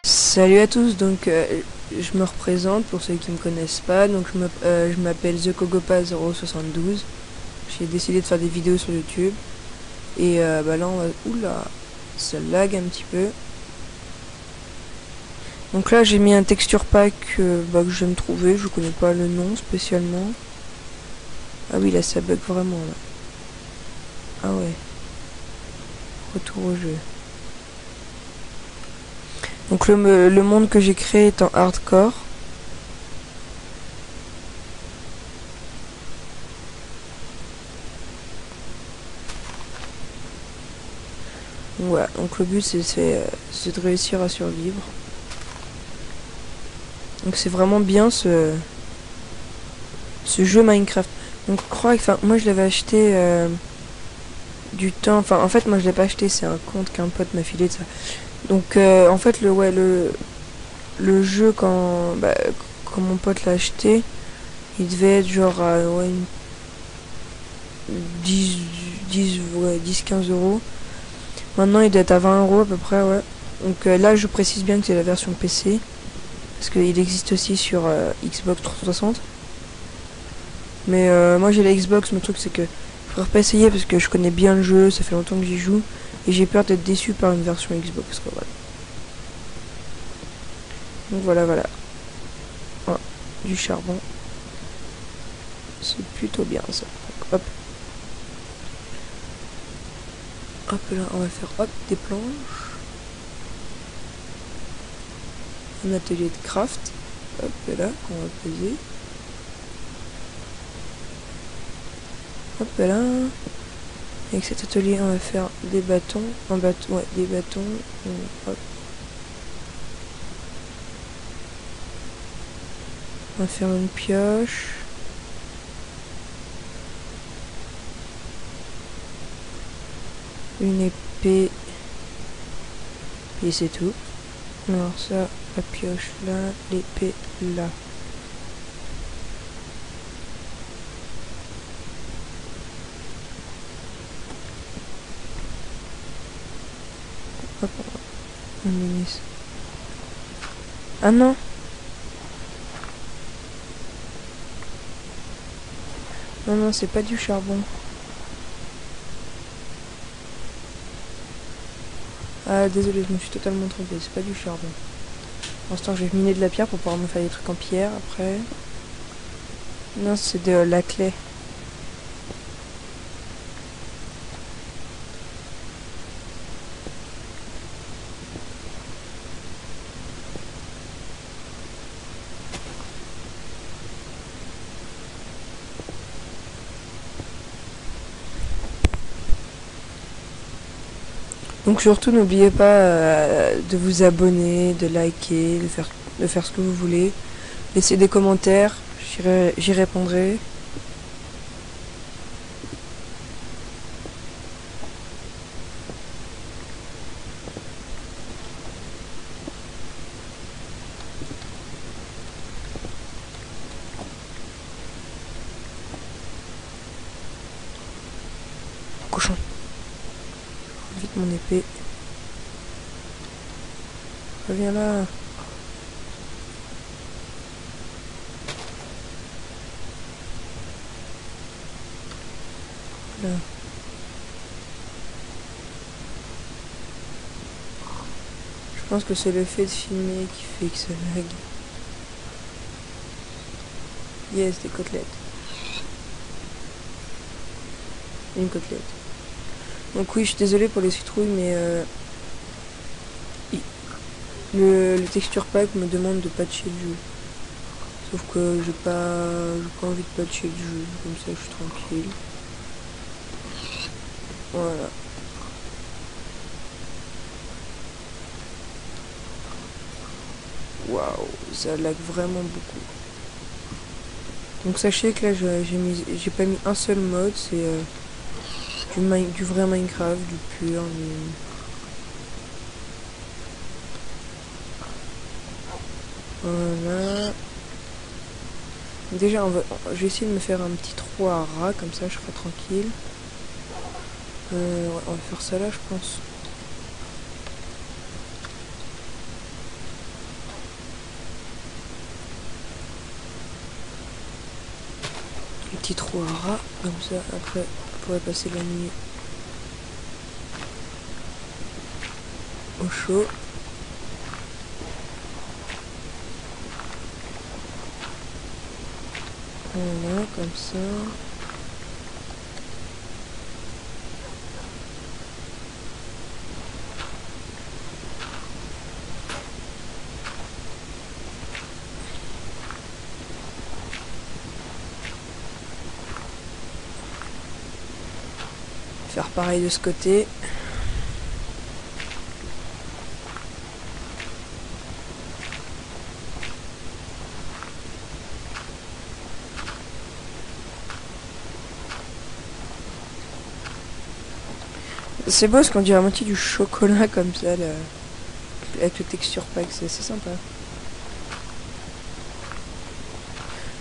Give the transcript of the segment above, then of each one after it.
Salut à tous, donc je me représente pour ceux qui me connaissent pas, donc je m'appelle TheKogopa072. J'ai décidé de faire des vidéos sur YouTube et bah là on va... Oula, ça lag un petit peu. Donc là j'ai mis un texture pack que j'aime trouver, je connais pas le nom spécialement. Ah oui là ça bug vraiment là. Ah ouais. Retour au jeu. Donc le monde que j'ai créé est en hardcore. Voilà, donc le but c'est de réussir à survivre. Donc c'est vraiment bien ce jeu Minecraft. Donc je crois que, enfin, moi je l'avais acheté du temps, enfin en fait moi je l'ai pas acheté, c'est un compte qu'un pote m'a filé de ça. Donc en fait le jeu quand mon pote l'a acheté, il devait être genre à 10-15 euros. Maintenant il doit être à 20 euros à peu près, ouais. Donc là je précise bien que c'est la version PC. Parce qu'il existe aussi sur Xbox 360. Mais moi j'ai la Xbox, mon truc c'est que je pourrais pas essayer parce que je connais bien le jeu, ça fait longtemps que j'y joue. Et j'ai peur d'être déçu par une version Xbox, quoi, voilà. Donc voilà. Oh, du charbon. C'est plutôt bien ça. Donc, hop. Hop là, on va faire des planches. Un atelier de craft. Hop là, qu'on va poser. Hop là. Avec cet atelier, on va faire des bâtons. Des bâtons. Hop. On va faire une pioche. Une épée. Et c'est tout. Alors ça, la pioche là, l'épée là. Hop, on met ça. Ah non. Non, c'est pas du charbon. Ah désolé, je me suis totalement trompé, c'est pas du charbon. Pour l'instant je vais miner de la pierre pour pouvoir me faire des trucs en pierre après. Non, c'est de la clé. Donc surtout n'oubliez pas de vous abonner, de liker, de faire ce que vous voulez. Laissez des commentaires, j'y répondrai. Cochon. Vite mon épée. Reviens là. Là. Je pense que c'est le fait de filmer qui fait que ça lag. Yes, des côtelettes. Une côtelette. Donc oui, je suis désolée pour les citrouilles, mais le texture pack me demande de patcher le jeu. Sauf que j'ai pas envie de patcher le jeu, comme ça je suis tranquille. Voilà. Waouh, ça lag vraiment beaucoup. Donc sachez que là j'ai pas mis un seul mode, c'est du vrai Minecraft, du pur. Voilà. Déjà, je vais essayer de me faire un petit trou à rat, comme ça je serai tranquille. Ouais, on va faire ça là, je pense. Un petit trou à rat, comme ça, après, on pourrait passer la nuit au chaud. Voilà, comme ça. Faire pareil de ce côté. C'est beau parce qu'on dirait à moitié du chocolat comme ça, là, avec le texture pack, c'est assez sympa.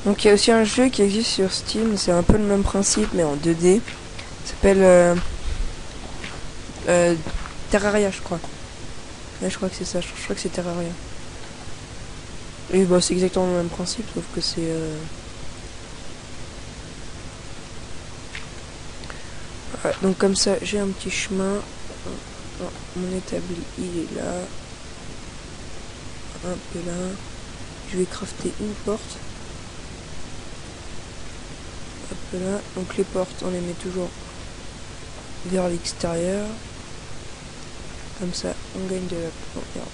Donc il y a aussi un jeu qui existe sur Steam, c'est un peu le même principe mais en 2D. Ça s'appelle Terraria, je crois. Ouais, je crois que c'est ça, je crois que c'est Terraria. Et bah c'est exactement le même principe, sauf que c'est... Ouais, donc comme ça, j'ai un petit chemin. Mon établi, il est là. Un peu là. Je vais crafter une porte. Un peu là. Donc les portes, on les met toujours vers l'extérieur. Comme ça, on gagne de la... Oh, merde.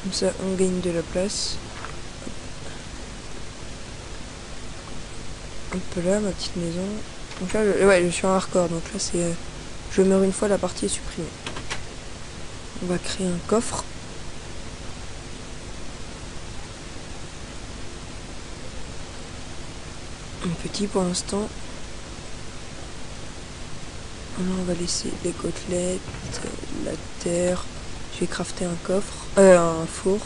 Comme ça, on gagne de la place. Un peu là, ma petite maison. Donc là, ouais, je suis en hardcore. Donc là, c'est... je meurs une fois, la partie est supprimée. On va créer un coffre. Un petit pour l'instant. Là, on va laisser les côtelettes, la terre. Je vais crafter un coffre. Un four.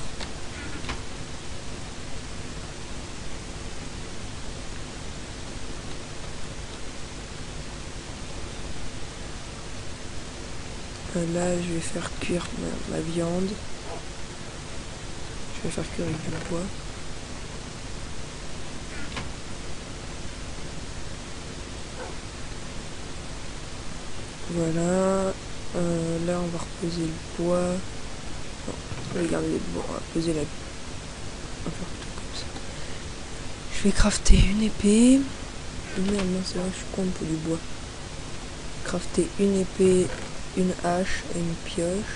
Là, je vais faire cuire ma viande. Je vais faire cuire avec du bois. Voilà. Là, on va reposer le bois. Non, on va garder le bois. On va poser la... On va faire tout comme ça. Je vais crafter une épée. Merde, non, c'est vrai, je suis con pour du bois. Crafter une épée, une hache et une pioche.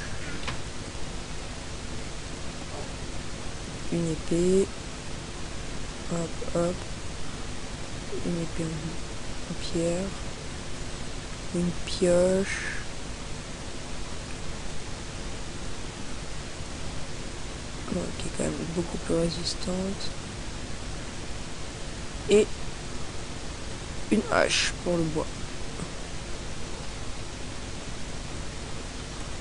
Une épée. Hop, hop. Une épée en pierre. Une pioche. Bon, qui est quand même beaucoup plus résistante. Et une hache pour le bois.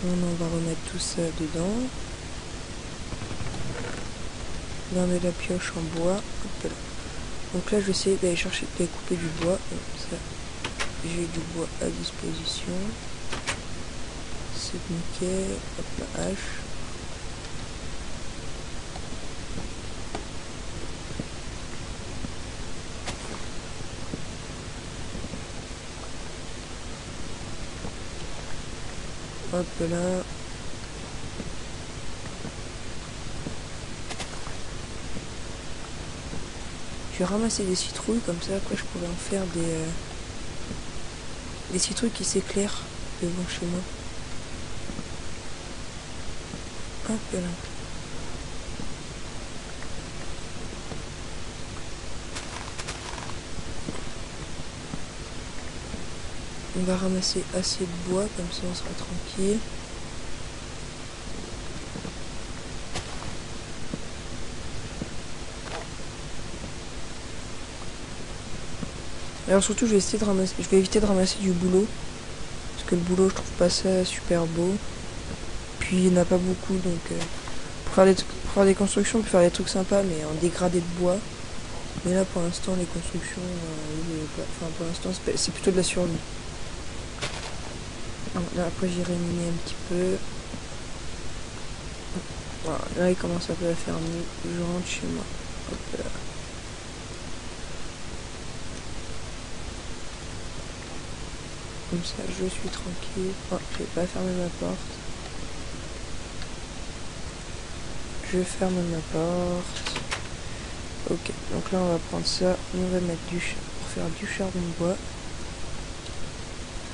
On va remettre tout ça dedans. Là on met la pioche en bois. Hop là. Donc là je vais essayer d'aller chercher de couper du bois. Comme ça j'ai du bois à disposition. C'est nickel. Hop la hache. Hop là. Je vais ramasser des citrouilles comme ça, après je pourrais en faire des citrouilles qui s'éclairent devant chez moi. Hop là. On va ramasser assez de bois, comme ça on sera tranquille. Alors surtout je vais éviter de ramasser du boulot. Parce que le boulot je trouve pas ça super beau. Puis il n'y en a pas beaucoup donc pour faire des constructions, on peut faire des trucs sympas mais en dégradé de bois. Mais là pour l'instant les constructions, enfin pour l'instant c'est plutôt de la survie. Là après j'irai miner un petit peu. Voilà, là il commence un peu à faire nuit, je rentre chez moi. Hop là. Comme ça je suis tranquille. Oh, je vais pas fermer ma porte. Je ferme ma porte. Ok, donc là on va prendre ça et on va mettre pour faire du charbon de bois.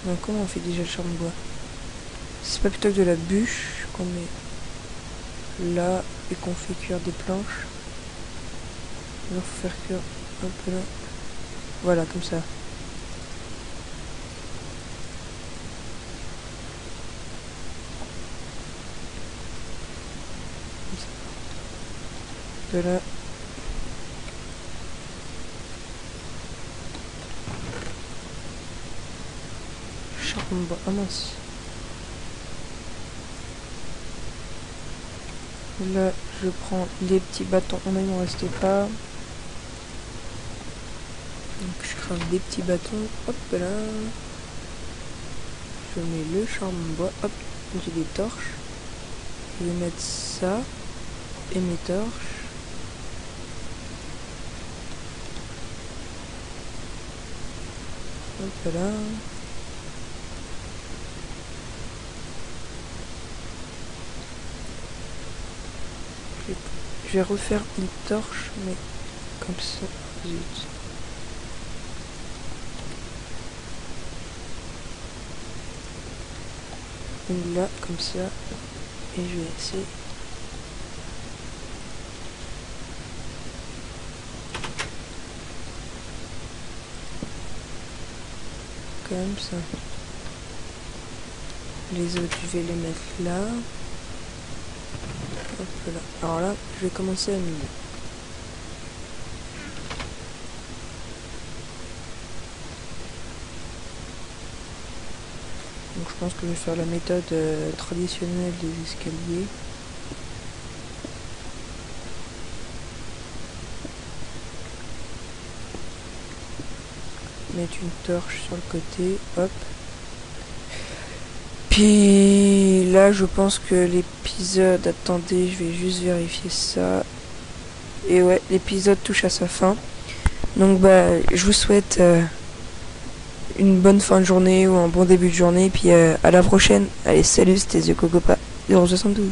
Donc comment on fait déjà le charbon de bois? C'est pas plutôt que de la bûche qu'on met là et qu'on fait cuire des planches. Il faut faire cuire un peu là. Voilà, comme ça. De là. Charbon de bois. Ah mince. Là, je prends les petits bâtons. On il m'en restait pas. Donc je crame des petits bâtons. Hop là. Je mets le charbon de bois. Hop. J'ai des torches. Je vais mettre ça. Et mes torches. Hop là. Je vais refaire une torche, mais comme ça. Zut. Une là, comme ça. Et je vais essayer. Comme ça. Les autres, je vais les mettre là. Hop là. Alors là, je vais commencer à miner. Donc je pense que je vais faire la méthode traditionnelle des escaliers. Mettre une torche sur le côté, hop. Puis là je pense que l'épisode, attendez, je vais juste vérifier ça. Et ouais, l'épisode touche à sa fin. Donc bah je vous souhaite une bonne fin de journée ou un bon début de journée. Puis à la prochaine. Allez, salut, c'était The Cocopa 072.